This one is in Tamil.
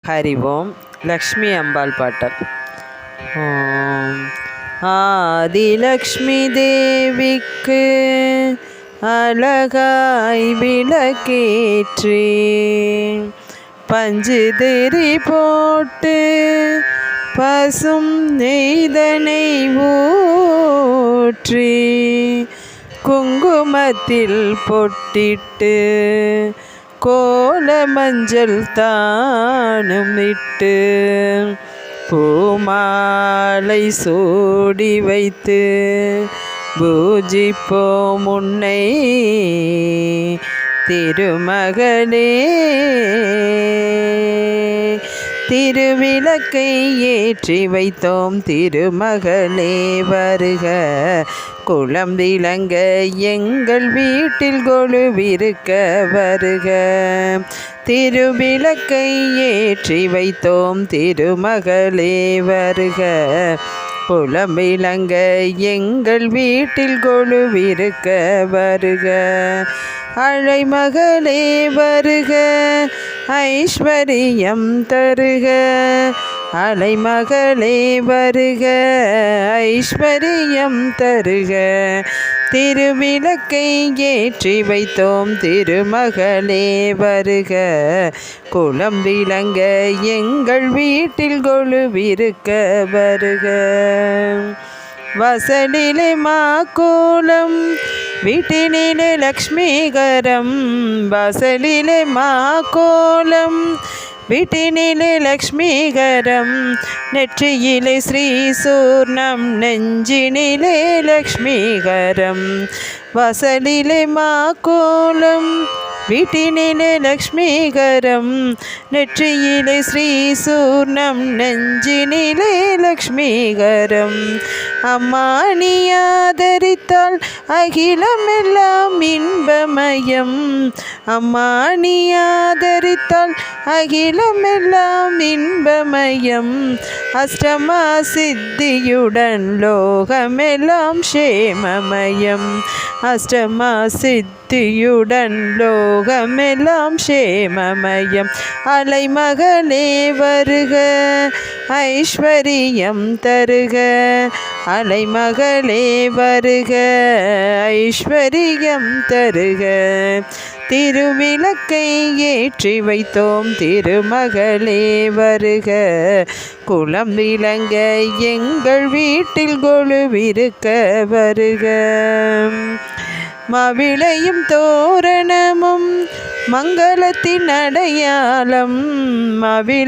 ஹரி ஓம். லக்ஷ்மி அம்பாள் பாட்டல். ஓம் ஆதிலக்ஷ்மி தேவிக்கு அழகாய் விளக்கேற்றி பஞ்சு திரி போட்டு பசும் நெய்தனை ஊற்றி குங்குமத்தில் பொட்டிட்டு கோல மஞ்சள் தானும் இட்டு பூமாலை சூடி வைத்து பூஜிப்போம் உன்னை திருமகளே. திருவிளக்கை ஏற்றி வைத்தோம் திருமகளே வருக, குலம் விளங்க எங்கள் வீட்டில் கொலுவிருக்க வருக. திருவிளக்கை ஏற்றி வைத்தோம் திருமகளே வருக, குலம் விளங்க எங்கள் வீட்டில் கொலுவிருக்க வருக. அழைமகளே வருக, ஐஸ்வரியம் தருக. அலைமகளே வருக, ஐஸ்வரியம் தருக. திருவிளக்கை ஏற்றி வைத்தோம் திருமகளே வருக, குலம் விளங்க எங்கள் வீட்டில் கொலுவிருக்க வருக. வசலிலே மாக்கோலம் வீட்டினிலே லக்ஷ்மிகரம், வாசலிலே மாக்கோலம் வீட்டினிலே லக்ஷ்மிகரம். நெற்றியிலே ஸ்ரீ சூர்ணம் நெஞ்சினிலே லக்ஷ்மிகரம். வாசலிலே மாக்கோலம் வீட்டினிலே லக்ஷ்மிகரம். நெற்றியிலே ஸ்ரீ சூர்ணம் நெஞ்சினிலே லக்ஷ்மிகரம். அம்மா நீ ஆதரித்தால் அகிலமெல்லாம் இன்பமயம். அம்மா நீ ஆதரித்தால் அகிலமெல்லாம் இன்பமயம். அஷ்டமா சித்தியுடன் லோகமெல்லாம் க்ஷேமமயம். அஷ்டமா சித்தியுடன் லோகமெல்லாம் க்ஷேமமயம். அலைமகளே வருக, ஐஸ்வரியம் தருக. அலைமகளே வருக, ஐஸ்வரியம் தருக. திருவிளக்கை ஏற்றி வைத்தோம் திருமகளே வருக, குலம் விளங்க எங்கள் வீட்டில் கொலுவிருக்க வருக. மாவிளையும் தோரணமும் மங்களத்தின் அடையாளம். மாவிளை